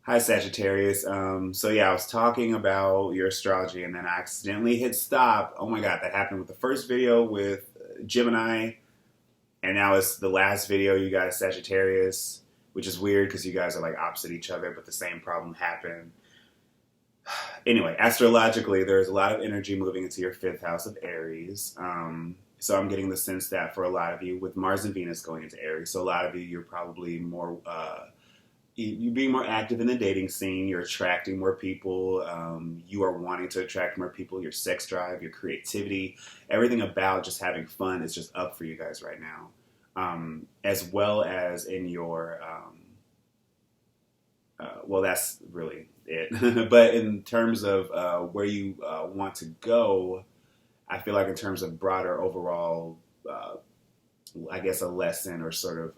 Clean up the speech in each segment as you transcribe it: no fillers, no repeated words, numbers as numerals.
Hi, Sagittarius. So yeah, I was talking about your astrology and then I accidentally hit stop. Oh my God, that happened with the first video with Gemini, and now it's the last video, you guys, Sagittarius, which is weird because you guys are like opposite each other, but the same problem happened. Anyway, astrologically, there's a lot of energy moving into your fifth house of Aries. So I'm getting the sense that for a lot of you, with Mars and Venus going into Aries, so a lot of you, you're probably more you being more active in the dating scene. You're attracting more people. You are wanting to attract more people. Your sex drive, your creativity, everything about just having fun is just up for you guys right now, as well as in your well, that's really it. But in terms of where you want to go, I feel like in terms of broader overall, I guess a lesson or sort of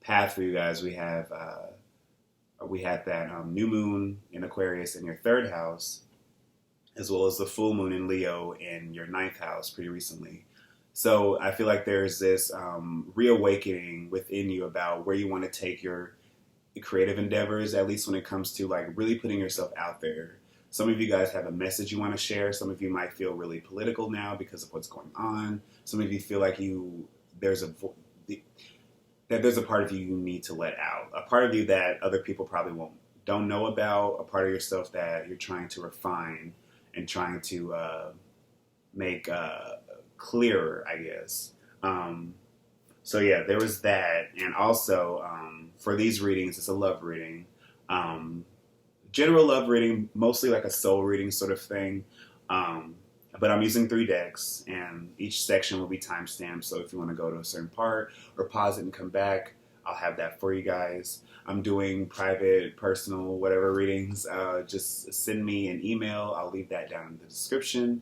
path for you guys, we had that new moon in Aquarius in your third house, as well as the full moon in Leo in your ninth house pretty recently. So I feel like there's this reawakening within you about where you want to take your creative endeavors, at least when it comes to like really putting yourself out there. Some of you guys have a message you want to share. Some of you might feel really political now because of what's going on. Some of you feel like there's a part of you need to let out, a part of you that other people probably don't know about, a part of yourself that you're trying to refine and trying to make clearer, I guess. So yeah, there was that, and also for these readings, it's a love reading, general love reading, mostly like a soul reading sort of thing. But I'm using 3 decks, and each section will be timestamped. So if you want to go to a certain part or pause it and come back, I'll have that for you guys. I'm doing private, personal, whatever readings. Just send me an email. I'll leave that down in the description.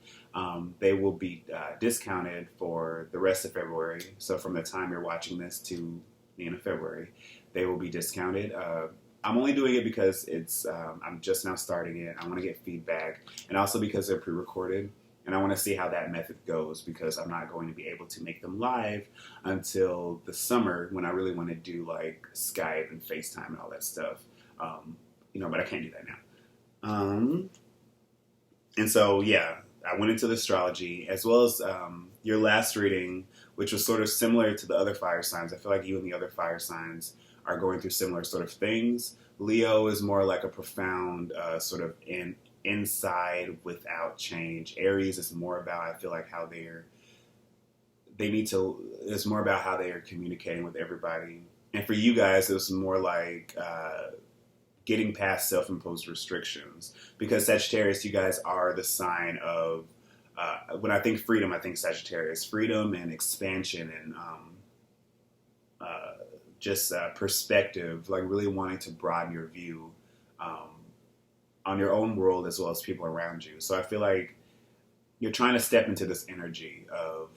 They will be discounted for the rest of February. So from the time you're watching this to the end of February, they will be discounted. I'm only doing it because I'm just now starting it. I want to get feedback, and also because they're pre-recorded. And I want to see how that method goes, because I'm not going to be able to make them live until the summer, when I really want to do like Skype and FaceTime and all that stuff. But I can't do that now. And so, yeah, I went into the astrology, as well as your last reading, which was sort of similar to the other fire signs. I feel like you and the other fire signs are going through similar sort of things. Leo is more like a profound sort of inside without change. Aries is more about, I feel like, how it's more about how they are communicating with everybody. And for you guys, it was more like getting past self-imposed restrictions. Because Sagittarius, you guys are the sign of, when I think freedom, I think Sagittarius. Freedom and expansion and just perspective, like really wanting to broaden your view on your own world as well as people around you. So I feel like you're trying to step into this energy of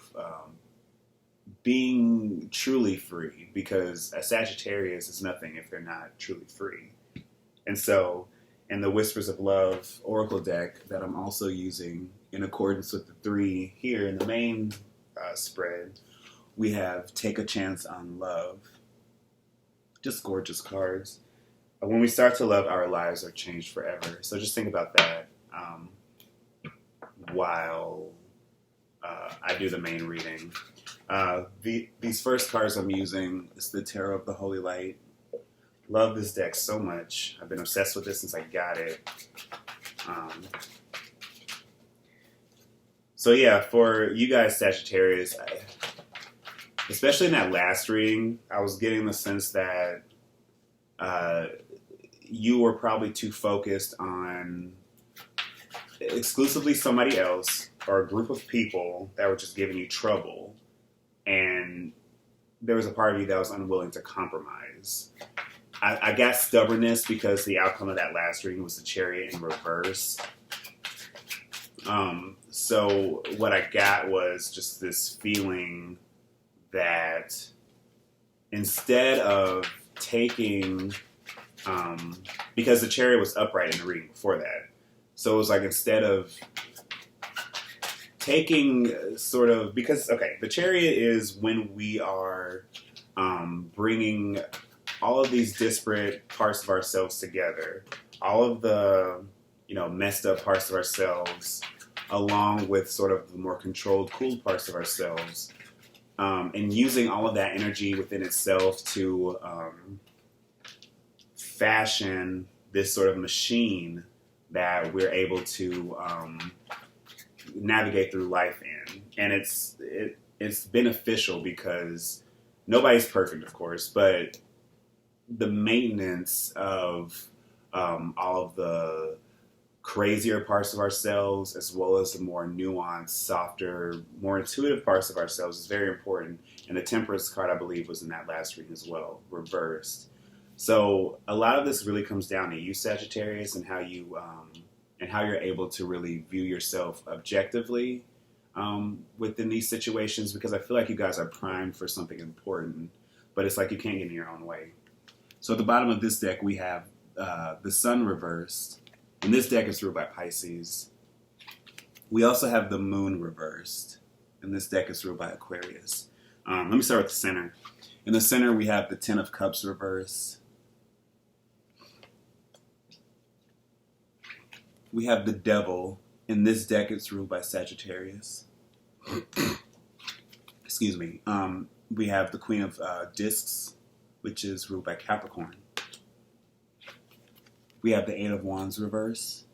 being truly free, because a Sagittarius is nothing if they're not truly free. And so in the Whispers of Love Oracle deck that I'm also using in accordance with the 3 here in the main spread, we have Take a Chance on Love. Just gorgeous cards. When we start to love, our lives are changed forever. So just think about that while I do the main reading. These first cards I'm using is the Tarot of the Holy Light. Love this deck so much. I've been obsessed with this since I got it. So yeah, for you guys, Sagittarius, especially in that last reading, I was getting the sense that you were probably too focused on exclusively somebody else or a group of people that were just giving you trouble. And there was a part of you that was unwilling to compromise. I got stubbornness because the outcome of that last reading was the Chariot in reverse. So what I got was just this feeling that instead of taking, because the Chariot was upright in the reading before that. So it was like, instead of taking sort of, because, okay, the Chariot is when we are bringing all of these disparate parts of ourselves together, all of the, messed up parts of ourselves, along with sort of the more controlled, cool parts of ourselves, and using all of that energy within itself to fashion this sort of machine that we're able to navigate through life in. And it's beneficial because nobody's perfect, of course, but the maintenance of all of the crazier parts of ourselves, as well as the more nuanced, softer, more intuitive parts of ourselves, is very important. And the Temperance card, I believe, was in that last reading as well, reversed. So a lot of this really comes down to you, Sagittarius, and how you're able to really view yourself objectively within these situations, because I feel like you guys are primed for something important, but it's like you can't get in your own way. So at the bottom of this deck, we have the Sun reversed, and this deck is ruled by Pisces. We also have the Moon reversed, and this deck is ruled by Aquarius. Let me start with the center. In the center, we have the Ten of Cups reversed. We have the Devil. In this deck, it's ruled by Sagittarius. Excuse me. We have the Queen of Discs, which is ruled by Capricorn. We have the Eight of Wands reverse.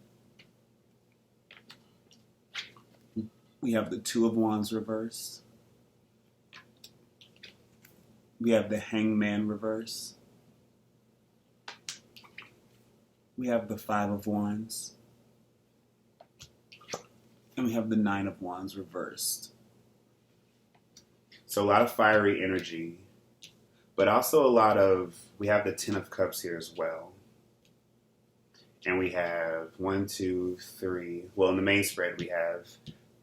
We have the Two of Wands reverse. We have the Hangman reverse. We have the Five of Wands. And we have the Nine of Wands reversed. So a lot of fiery energy, but also we have the Ten of Cups here as well. And we have 1, 2, 3. Well, in the main spread, we have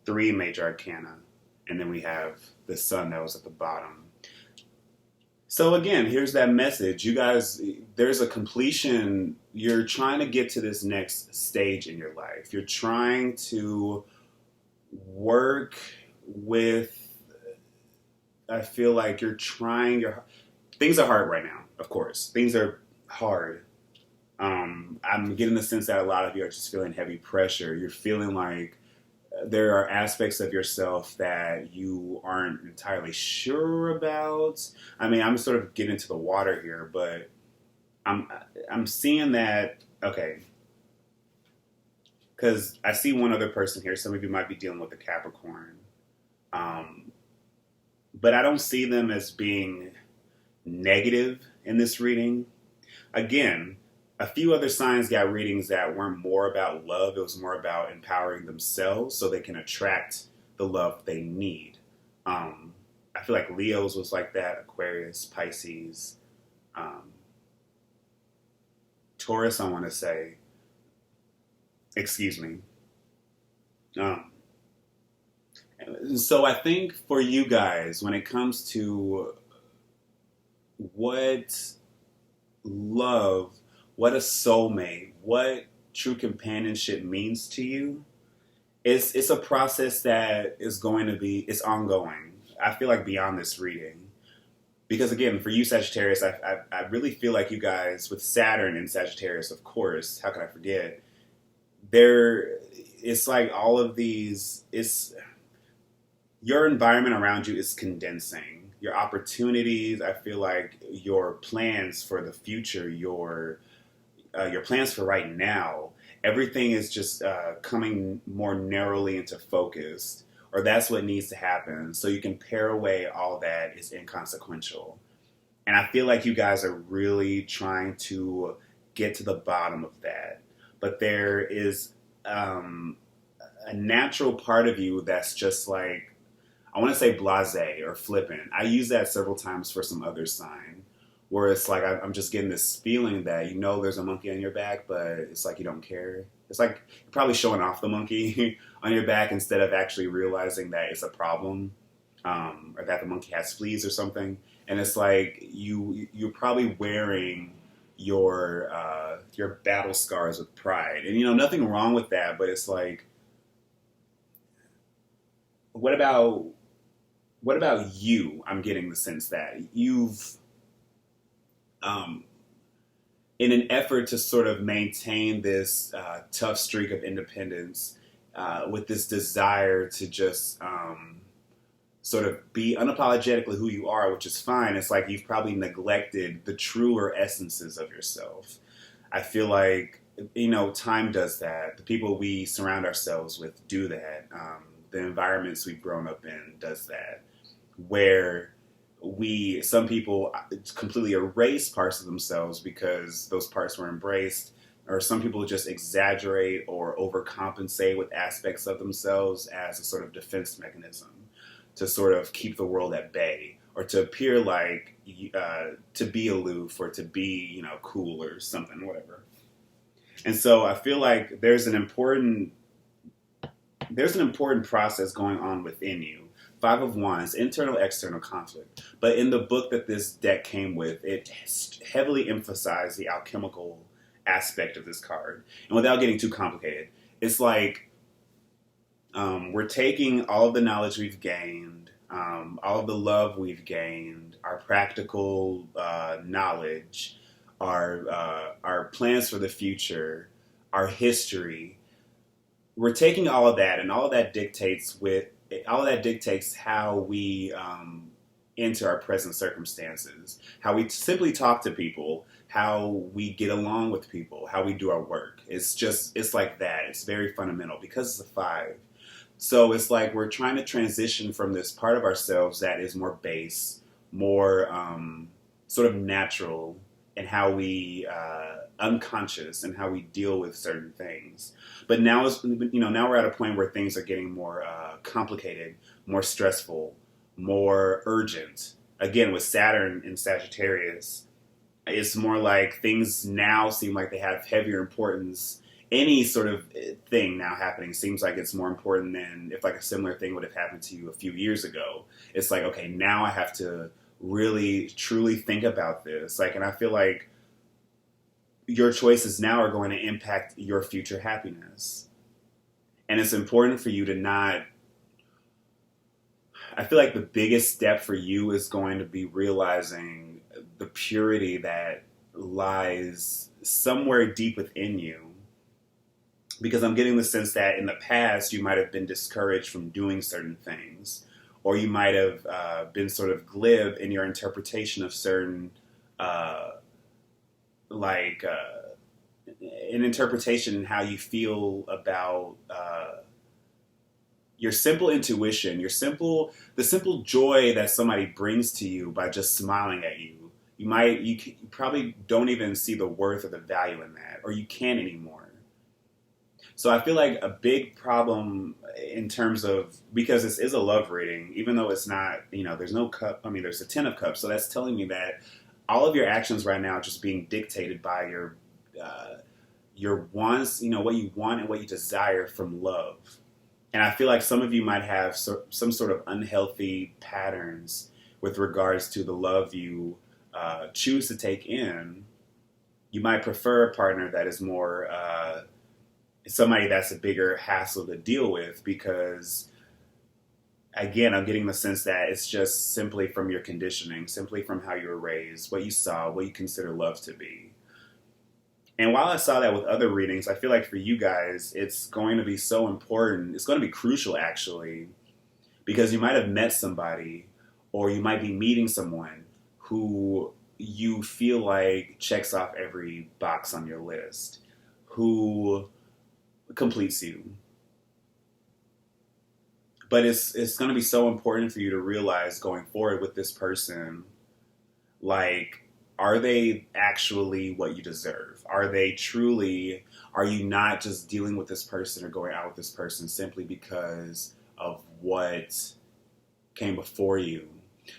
3 major arcana. And then we have the Sun that was at the bottom. So again, here's that message. You guys, there's a completion. You're trying to get to this next stage in your life. You're trying to work with, I feel like things are hard right now, of course. Things are hard. I'm getting the sense that a lot of you are just feeling heavy pressure. You're feeling like there are aspects of yourself that you aren't entirely sure about. I mean, I'm sort of getting into the water here, but I'm seeing that, okay, because I see one other person here. Some of you might be dealing with a Capricorn. But I don't see them as being negative in this reading. Again, a few other signs got readings that weren't more about love. It was more about empowering themselves so they can attract the love they need. I feel like Leo's was like that, Aquarius, Pisces, Taurus, I want to say. Excuse me. So I think for you guys, when it comes to what love, what a soulmate, what true companionship means to you, it's a process that is going to be, it's ongoing. I feel like beyond this reading. Because again, for you Sagittarius, I really feel like you guys, with Saturn and Sagittarius, of course, how could I forget, it's like all of these, your environment around you is condensing. Your opportunities, I feel like your plans for the future, your plans for right now, everything is just coming more narrowly into focus, or that's what needs to happen. So you can pare away all that is inconsequential. And I feel like you guys are really trying to get to the bottom of that. But there is a natural part of you that's just like, I want to say blasé or flippant. I use that several times for some other sign, where it's like I'm just getting this feeling that there's a monkey on your back, but it's like you don't care. It's like you're probably showing off the monkey on your back instead of actually realizing that it's a problem, or that the monkey has fleas or something. And it's like you're probably wearing your battle scars with pride, and nothing wrong with that. But it's like, what about you? I'm getting the sense that um, in an effort to sort of maintain this tough streak of independence, with this desire to just sort of be unapologetically who you are, which is fine. It's like you've probably neglected the truer essences of yourself. I feel like, time does that. The people we surround ourselves with do that. The environments we've grown up in does that. Where some people completely erase parts of themselves because those parts were embraced, or some people just exaggerate or overcompensate with aspects of themselves as a sort of defense mechanism to sort of keep the world at bay, or to appear like, to be aloof, or to be, cool or something, whatever. And so I feel like there's an important process going on within you. Five of Wands, internal, external conflict. But in the book that this deck came with, it heavily emphasized the alchemical aspect of this card. And without getting too complicated, it's like we're taking all of the knowledge we've gained, all of the love we've gained, our practical knowledge, our plans for the future, our history. We're taking all of that, and all of that dictates how we enter our present circumstances, how we simply talk to people, how we get along with people, how we do our work. It's like that. It's very fundamental because it's a 5. So it's like we're trying to transition from this part of ourselves that is more base, more sort of natural in how we unconscious and how we deal with certain things. But now now we're at a point where things are getting more complicated, more stressful, more urgent. Again, with Saturn in Sagittarius, it's more like things now seem like they have heavier importance. Any sort of thing now happening seems like it's more important than if like a similar thing would have happened to you a few years ago. It's like, okay, now I have to really, truly think about this. And I feel like your choices now are going to impact your future happiness. And it's important for you to not... I feel like the biggest step for you is going to be realizing the purity that lies somewhere deep within you. Because I'm getting the sense that in the past you might have been discouraged from doing certain things, or you might have been sort of glib in your interpretation of certain, an interpretation in how you feel about your simple intuition, the simple joy that somebody brings to you by just smiling at you. You probably don't even see the worth or the value in that, or you can't anymore. So I feel like a big problem in terms of, because this is a love reading, even though it's not, there's no cup, there's a 10 of cups. So that's telling me that all of your actions right now are just being dictated by your wants, what you want and what you desire from love. And I feel like some of you might have some sort of unhealthy patterns with regards to the love you choose to take in. You might prefer a partner that is more... somebody that's a bigger hassle to deal with, because, again, I'm getting the sense that it's just simply from your conditioning, simply from how you were raised, what you saw, what you consider love to be. And while I saw that with other readings, I feel like for you guys, it's going to be so important. It's going to be crucial, actually, because you might have met somebody, or you might be meeting someone who you feel like checks off every box on your list, who completes you. But it's going to be so important for you to realize going forward with this person, are they actually what you deserve? Are you not just dealing with this person or going out with this person simply because of what came before you?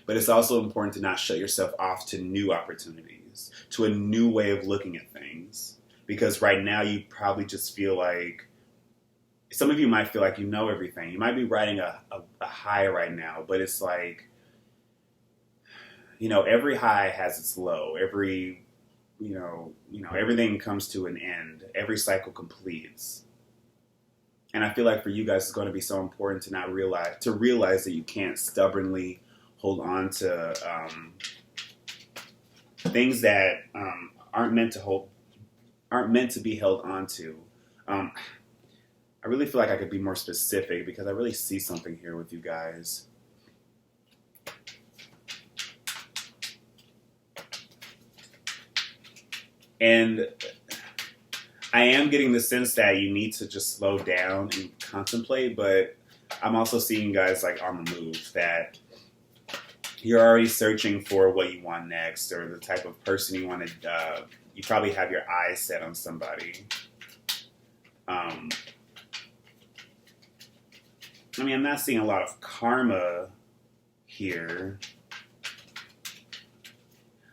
But it's also important to not shut yourself off to new opportunities, to a new way of looking at things. Because right now you probably just feel like, some of you might feel like you know everything. You might be riding a high right now, but it's like, every high has its low. Everything comes to an end. Every cycle completes. And I feel like for you guys, it's going to be so important to realize that you can't stubbornly hold on to things that aren't meant to be held onto. I really feel like I could be more specific because I really see something here with you guys. And I am getting the sense that you need to just slow down and contemplate, but I'm also seeing guys like on the move, that you're already searching for what you want next or the type of person you want to, you probably have your eyes set on somebody. I mean, I'm not seeing a lot of karma here.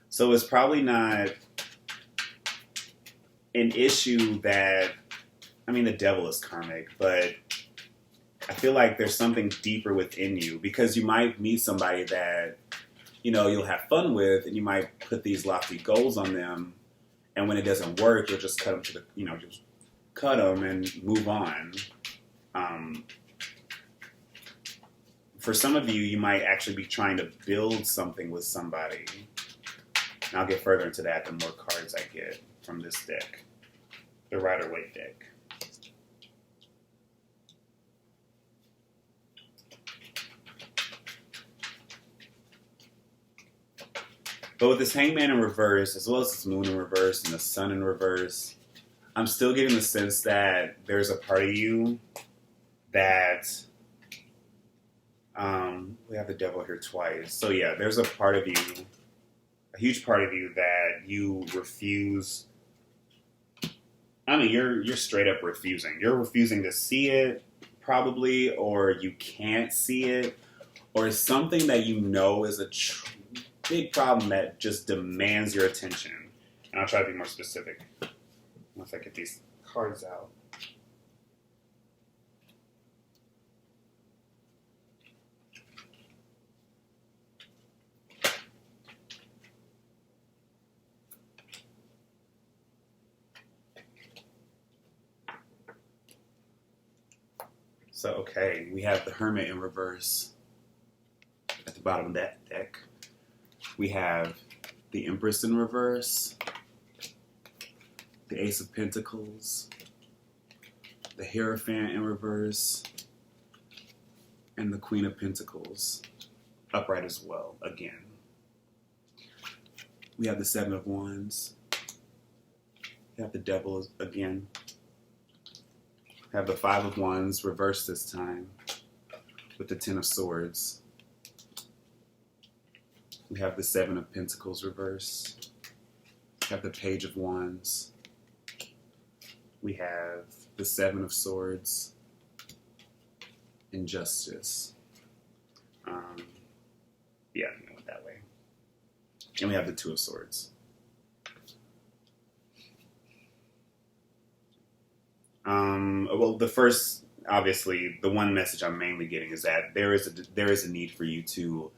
So it's probably not an issue that, I mean, the devil is karmic, but I feel like there's something deeper within you, because you might meet somebody that, you know, you'll have fun with, and you might put these lofty goals on them, and when it doesn't work, you'll just cut them to the, you know, just cut them and move on. For some of you, you might actually be trying to build something with somebody. And I'll get further into that the more cards I get from this deck, the Rider-Waite deck. But with this Hangman in reverse, as well as this Moon in reverse and the Sun in reverse, I'm still getting the sense that there's a part of you that, we have the Devil here twice. So yeah, there's a part of you, a huge part of you, that you refuse. I mean, you're straight up refusing. You're refusing to see it, probably, or you can't see it, or it's something that you know is a big problem that just demands your attention. And I'll try to be more specific once I get these cards out. So, okay, we have the Hermit in reverse at the bottom of that deck. We have the Empress in reverse, the Ace of Pentacles, the Hierophant in reverse, and the Queen of Pentacles upright as well, again. We have the Seven of Wands. We have the Devil again. We have the Five of Wands reversed this time with the Ten of Swords. We have the Seven of Pentacles reversed. We have the Page of Wands. We have the Seven of Swords and Justice. Yeah, I went that way. And we have the Two of Swords. Well, the first, obviously, the one message I'm mainly getting is that there is a need for you to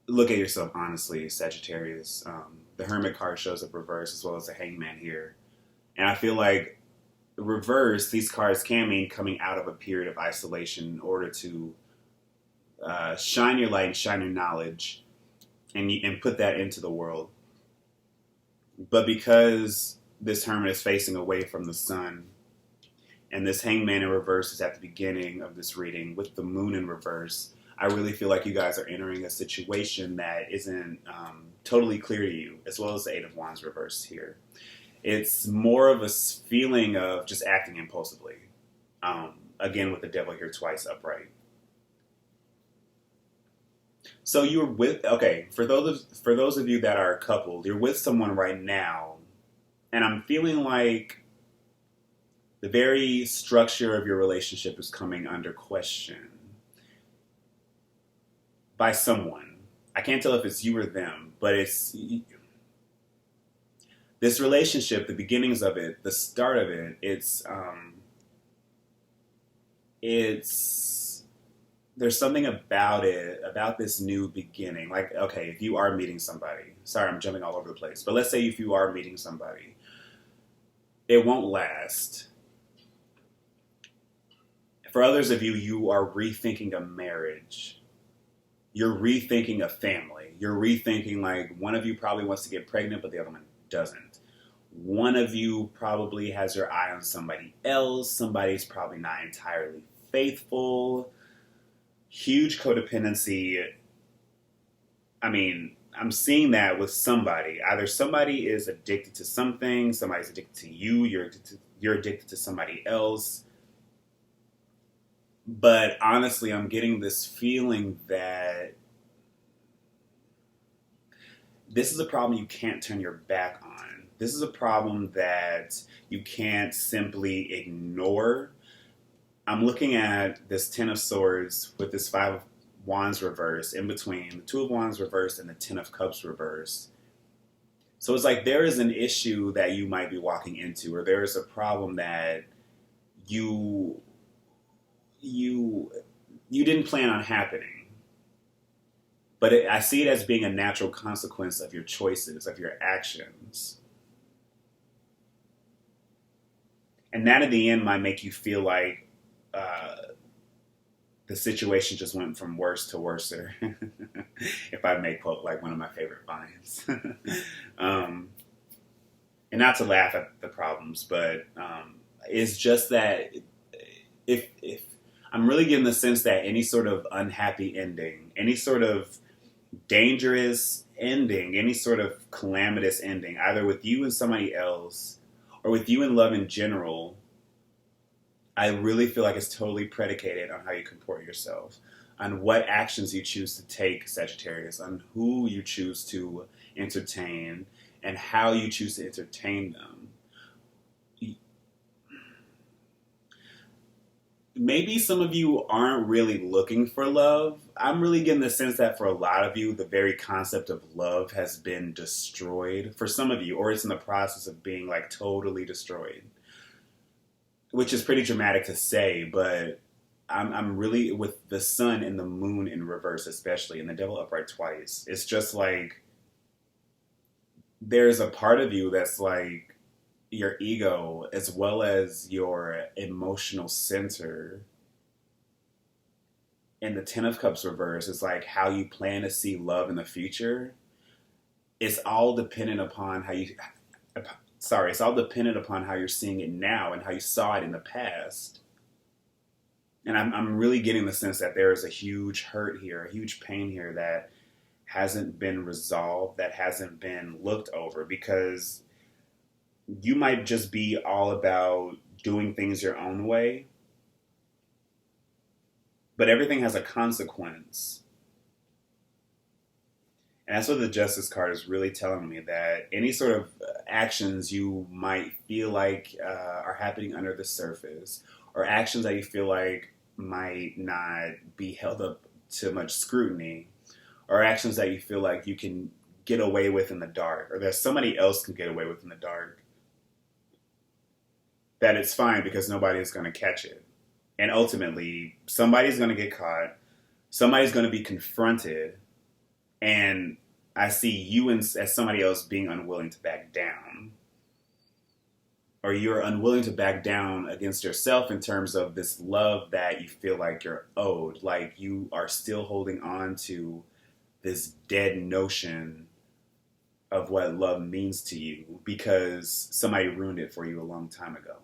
look at yourself honestly, Sagittarius. The Hermit card shows up reverse, as well as the Hangman here. And I feel like reverse, these cards can mean coming out of a period of isolation in order to shine your light and shine your knowledge and put that into the world. But because this Hermit is facing away from the sun, and this Hangman in reverse is at the beginning of this reading with the Moon in reverse, I really feel like you guys are entering a situation that isn't totally clear to you, as well as the Eight of Wands reversed here. It's more of a feeling of just acting impulsively. Again, with the Devil here twice upright. So you're with, okay, for those of you that are coupled, you're with someone right now, and I'm feeling like the very structure of your relationship is coming under question by someone. I can't tell if it's you or them, but it's this relationship, the beginnings of it, the start of it, there's something about it, about this new beginning. Like, okay, if you are meeting somebody, sorry, I'm jumping all over the place, but let's say if you are meeting somebody, it won't last. For others of you, you are rethinking a marriage. you're rethinking a family. You're rethinking, like, one of you probably wants to get pregnant, but the other one doesn't. One of you probably has your eye on somebody else. Somebody's probably not entirely faithful. Huge codependency. I mean, I'm seeing that with somebody. Either somebody is addicted to something, somebody's addicted to you, you're addicted to somebody else. But honestly, I'm getting this feeling that this is a problem you can't turn your back on. This is a problem that you can't simply ignore. I'm looking at this Ten of Swords with this Five of Wands reverse in between, the Two of Wands reverse and the Ten of Cups reverse. So it's like there is an issue that you might be walking into, or there is a problem that you didn't plan on happening. But I see it as being a natural consequence of your choices, of your actions. And that in the end might make you feel like the situation just went from worse to worser. If I may quote like one of my favorite lines. And not to laugh at the problems, but it's just that if I'm really getting the sense that any sort of unhappy ending, any sort of dangerous ending, any sort of calamitous ending, either with you and somebody else or with you in love in general, I really feel like it's totally predicated on how you comport yourself, on what actions you choose to take, Sagittarius, on who you choose to entertain, and how you choose to entertain them. Maybe some of you aren't really looking for love. I'm really getting the sense that for a lot of you, the very concept of love has been destroyed. For some of you, or it's in the process of being like totally destroyed. Which is pretty dramatic to say, but I'm really, with the sun and the moon in reverse especially, and the devil upright twice, it's just like there's a part of you that's like your ego as well as your emotional center. And the Ten of Cups reverse is like how you plan to see love in the future. It's all dependent upon it's all dependent upon how you're seeing it now and how you saw it in the past. And I'm really getting the sense that there is a huge hurt here, a huge pain here that hasn't been resolved, that hasn't been looked over, because you might just be all about doing things your own way, but everything has a consequence. And that's what the Justice card is really telling me, that any sort of actions you might feel like are happening under the surface, or actions that you feel like might not be held up to much scrutiny, or actions that you feel like you can get away with in the dark, or that somebody else can get away with in the dark, that it's fine because nobody is going to catch it. And ultimately, somebody's going to get caught, somebody's going to be confronted, and I see you as somebody else being unwilling to back down. Or you're unwilling to back down against yourself in terms of this love that you feel like you're owed. Like you are still holding on to this dead notion of what love means to you because somebody ruined it for you a long time ago.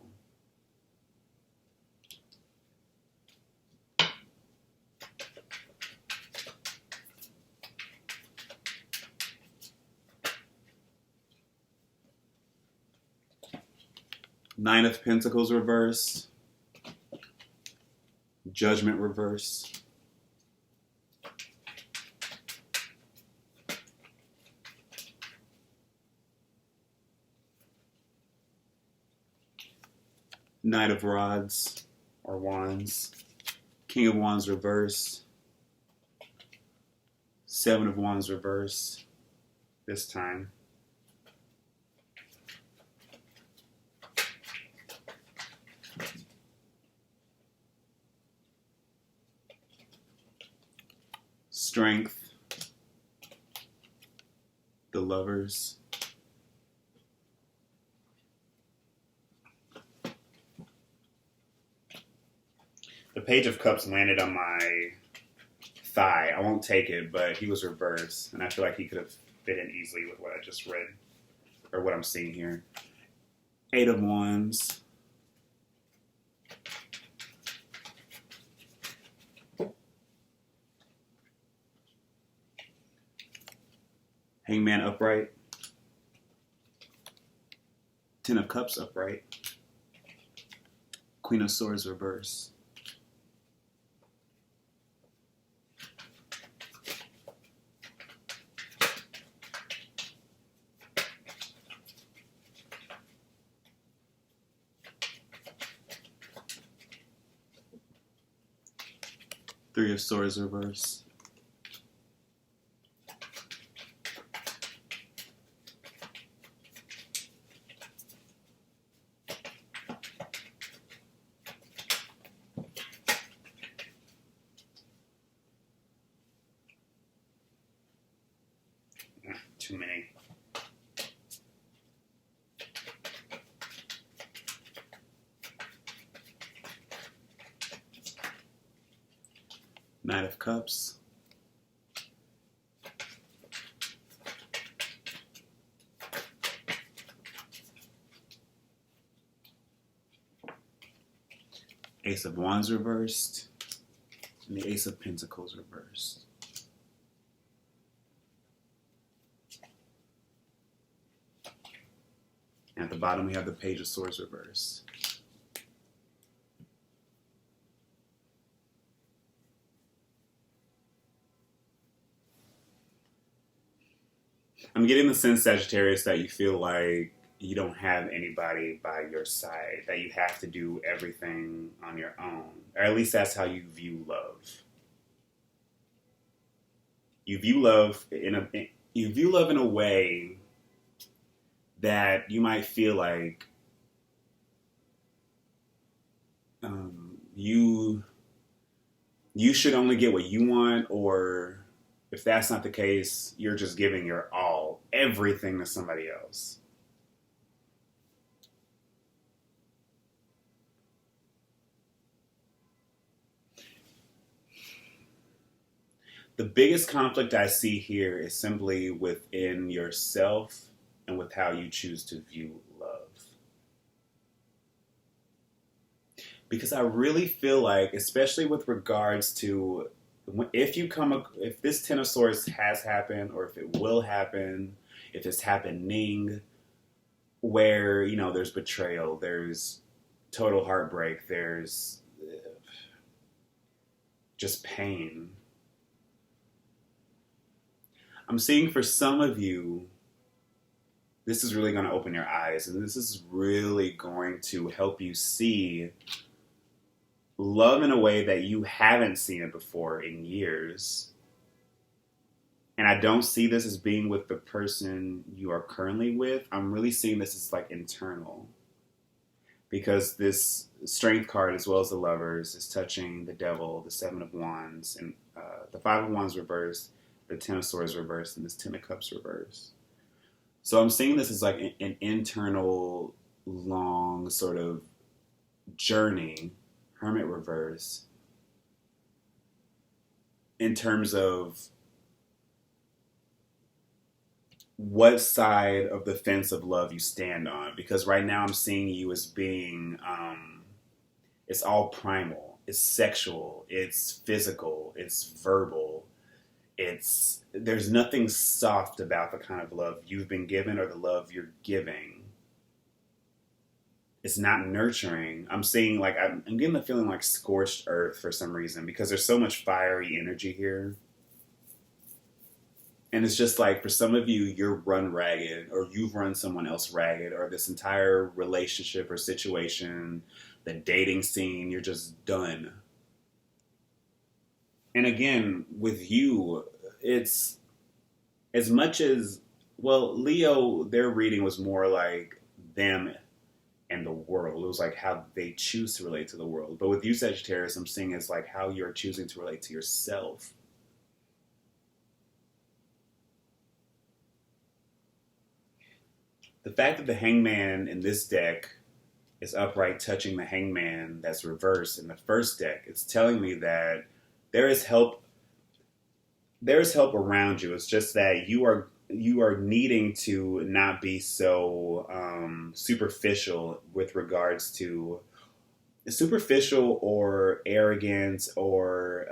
Nine of Pentacles reverse. Judgment reverse. Knight of Rods or Wands. King of Wands reverse. Seven of Wands reverse this time. Strength, the Lovers, the Page of Cups landed on my thigh. I won't take it, but he was reversed, and I feel like he could have fit in easily with what I just read, or what I'm seeing here. 8 of Wands. Hangman upright. 10 of Cups upright. Queen of Swords reverse. Three of Swords reverse. Too many. Knight of Cups. Ace of Wands reversed. And the Ace of Pentacles reversed. And at the bottom we have the Page of Swords reversed. I'm getting the sense, Sagittarius, that you feel like you don't have anybody by your side, that you have to do everything on your own, or at least that's how you view love. You view love in a way that you might feel like you should only get what you want, or if that's not the case, you're just giving your all, everything to somebody else. The biggest conflict I see here is simply within yourself and with how you choose to view love. Because I really feel like, especially with regards to if this Ten of Swords has happened, or if it will happen, if it's happening, where, there's betrayal, there's total heartbreak, there's just pain. I'm seeing for some of you, this is really going to open your eyes, and this is really going to help you see love in a way that you haven't seen it before in years. And I don't see this as being with the person you are currently with. I'm really seeing this as like internal. Because this Strength card, as well as the Lovers, is touching the Devil, the Seven of Wands, and the Five of Wands reversed, the Ten of Swords reversed, and this Ten of Cups reversed. So I'm seeing this as like an internal, long sort of journey, Hermit reverse, in terms of what side of the fence of love you stand on. Because right now I'm seeing you as being, it's all primal, it's sexual, it's physical, it's verbal. There's nothing soft about the kind of love you've been given or the love you're giving. It's not nurturing. I'm seeing like, I'm getting the feeling like scorched earth for some reason, because there's so much fiery energy here. And it's just like, for some of you, you're run ragged, or you've run someone else ragged, or this entire relationship or situation, the dating scene, you're just done. And again, with you, it's as much as, well, Leo, their reading was more like them and the world. It was like how they choose to relate to the world. But with you, Sagittarius, I'm seeing as like how you're choosing to relate to yourself. The fact that the Hangman in this deck is upright touching the Hangman that's reversed in the first deck, it's telling me that there is help. there's help around you. It's just that you are needing to not be so superficial with regards to superficial or arrogant or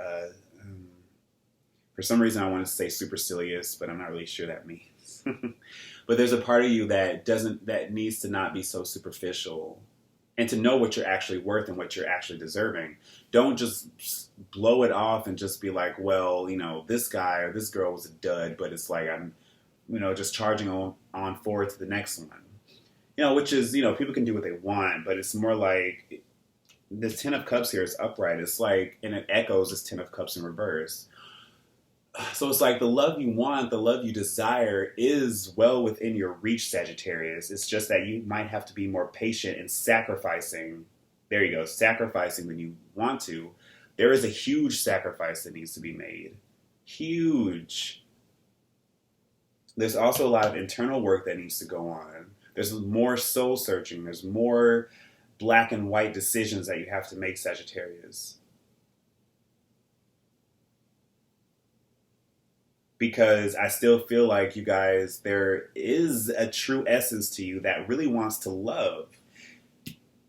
for some reason I want to say supercilious, but I'm not really sure that means. But there's a part of you that needs to not be so superficial and to know what you're actually worth and what you're actually deserving. Don't just blow it off and just be like, well, this guy or this girl was a dud, but it's like I'm, just charging on forward to the next one. Which is, people can do what they want, but it's more like this Ten of Cups here is upright. It's like, and it echoes this Ten of Cups in reverse. So it's like the love you want, the love you desire is well within your reach, Sagittarius. It's just that you might have to be more patient in sacrificing. There you go, sacrificing when you want to. There is a huge sacrifice that needs to be made. Huge. There's also a lot of internal work that needs to go on. There's more soul searching. There's more black and white decisions that you have to make, Sagittarius. Because I still feel like you guys, there is a true essence to you that really wants to love.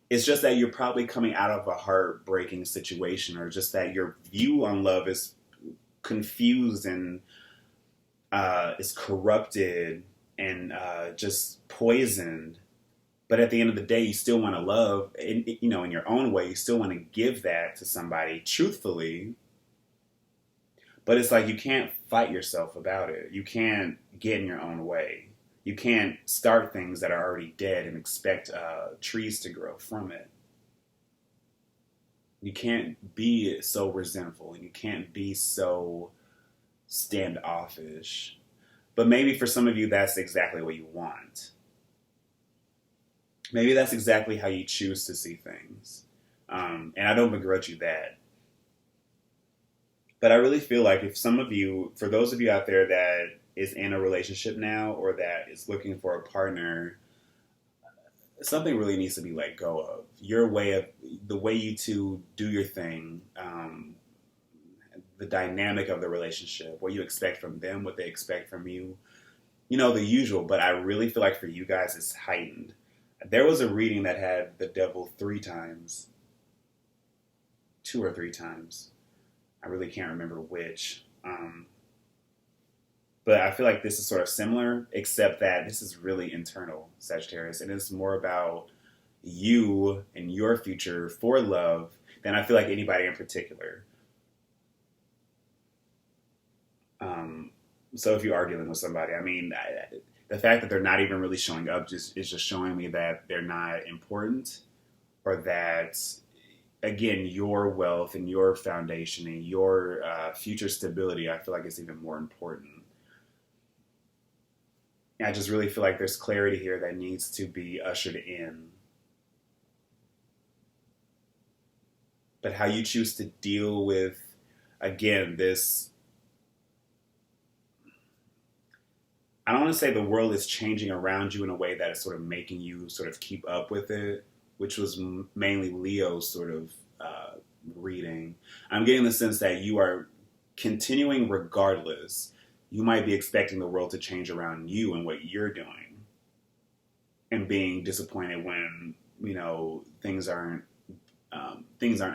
It's just that you're probably coming out of a heartbreaking situation, or just that your view on love is confused and is corrupted and just poisoned. But at the end of the day, you still want to love, in your own way. You still want to give that to somebody truthfully. But it's like you can't fight yourself about it. You can't get in your own way. You can't start things that are already dead and expect trees to grow from it. You can't be so resentful, and you can't be so standoffish. But maybe for some of you, that's exactly what you want. Maybe that's exactly how you choose to see things. And I don't begrudge you that. But I really feel like if some of you, for those of you out there that is in a relationship now or that is looking for a partner, something really needs to be let go of. The way you two do your thing, the dynamic of the relationship, what you expect from them, what they expect from you, the usual. But I really feel like for you guys, it's heightened. There was a reading that had the devil 3 times, 2 or 3 times. I really can't remember which. But I feel like this is sort of similar, except that this is really internal, Sagittarius. And it's more about you and your future for love than I feel like anybody in particular. So if you are dealing with somebody, the fact that they're not even really showing up is just showing me that they're not important, or that, again, your wealth and your foundation and your future stability, I feel like it's even more important. I just really feel like there's clarity here that needs to be ushered in. But how you choose to deal with, again, this, I don't want to say the world is changing around you in a way that is sort of making you sort of keep up with it, which was mainly Leo's sort of reading. I'm getting the sense that you are continuing regardless. You might be expecting the world to change around you and what you're doing, and being disappointed when things aren't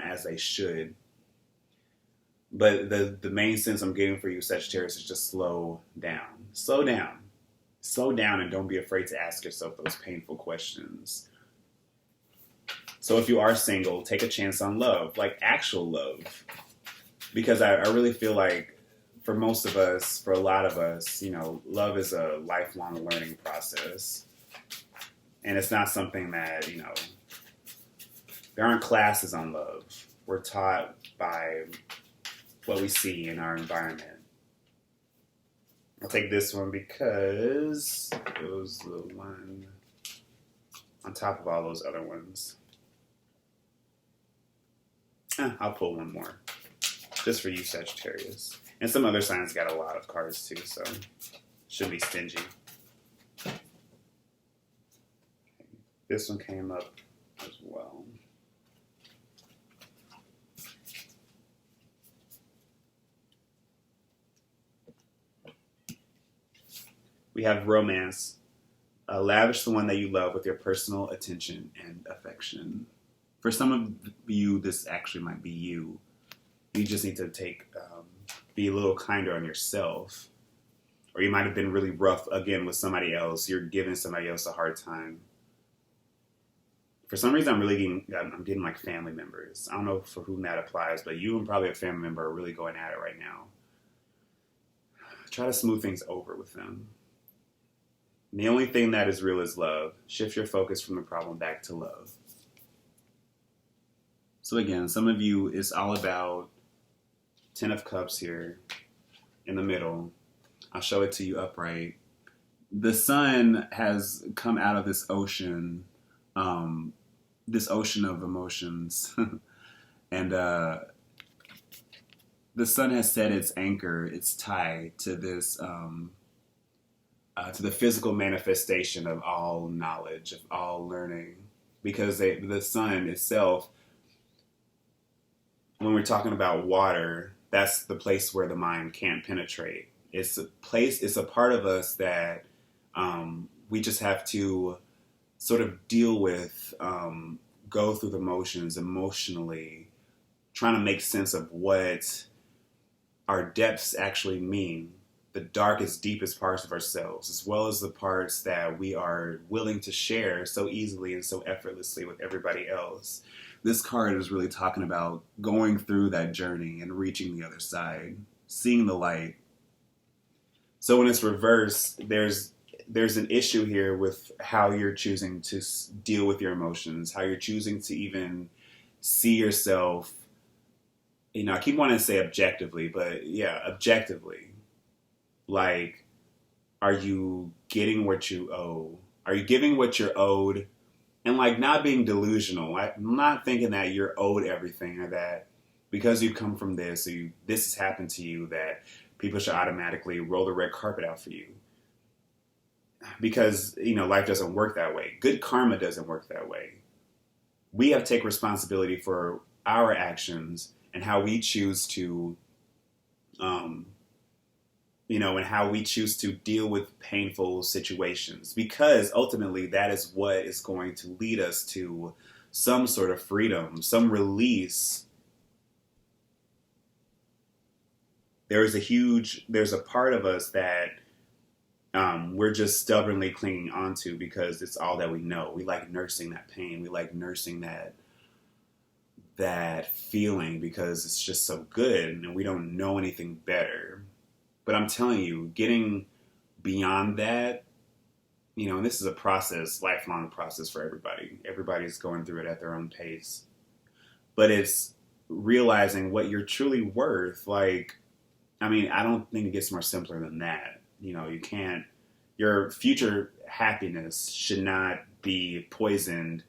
as they should. But the main sense I'm getting for you, Sagittarius, is just slow down. Slow down. Slow down, and don't be afraid to ask yourself those painful questions. So if you are single, take a chance on love, like actual love. Because I really feel like for most of us, for a lot of us, love is a lifelong learning process. And it's not something that, there aren't classes on love. We're taught by what we see in our environment. I'll take this one because it was the one on top of all those other ones. I'll pull one more, just for you, Sagittarius. And some other signs got a lot of cards too, so shouldn't be stingy. This one came up as well. We have romance. Lavish the one that you love with your personal attention and affection. For some of you, this actually might be you. You just need to be a little kinder on yourself. Or you might have been really rough, again, with somebody else. You're giving somebody else a hard time. For some reason, I'm getting like family members. I don't know for whom that applies, but you and probably a family member are really going at it right now. Try to smooth things over with them. And the only thing that is real is love. Shift your focus from the problem back to love. So again, some of you, it's all about 10 of Cups here in the middle. I'll show it to you upright. The sun has come out of this ocean of emotions. And the sun has set its anchor, its tie to this, to the physical manifestation of all knowledge, of all learning. Because the sun itself, when we're talking about water, that's the place where the mind can't penetrate. It's a part of us that we just have to sort of deal with, go through the motions emotionally, trying to make sense of what our depths actually mean, the darkest, deepest parts of ourselves, as well as the parts that we are willing to share so easily and so effortlessly with everybody else. This card is really talking about going through that journey and reaching the other side, seeing the light. So when it's reversed, there's an issue here with how you're choosing to deal with your emotions, how you're choosing to even see yourself. I keep wanting to say objectively, but yeah, objectively. Like, are you getting what you owe? Are you giving what you're owed? And like, not being delusional. I'm not thinking that you're owed everything, or that because you come from this, or this has happened to you, that people should automatically roll the red carpet out for you. Because, life doesn't work that way. Good karma doesn't work that way. We have to take responsibility for our actions and how we choose to, and how we choose to deal with painful situations. Because ultimately that is what is going to lead us to some sort of freedom, some release. There's a part of us that we're just stubbornly clinging onto because it's all that we know. We like nursing that pain. We like nursing that feeling because it's just so good and we don't know anything better. But I'm telling you, getting beyond that, and this is a process, lifelong process for everybody. Everybody's going through it at their own pace. But it's realizing what you're truly worth. I don't think it gets more simpler than that. Your future happiness should not be poisoned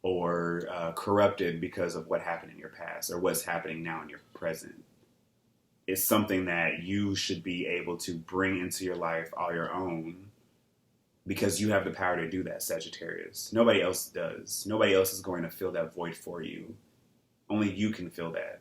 or corrupted because of what happened in your past or what's happening now in your present. It's something that you should be able to bring into your life all your own, because you have the power to do that, Sagittarius. Nobody else does. Nobody else is going to fill that void for you. Only you can fill that.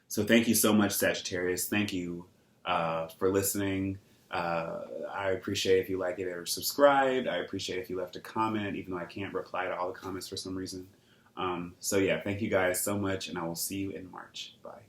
So thank you so much, Sagittarius. Thank you for listening. I appreciate if you like it or subscribed. I appreciate if you left a comment, even though I can't reply to all the comments for some reason. Thank you guys so much, and I will see you in March. Bye.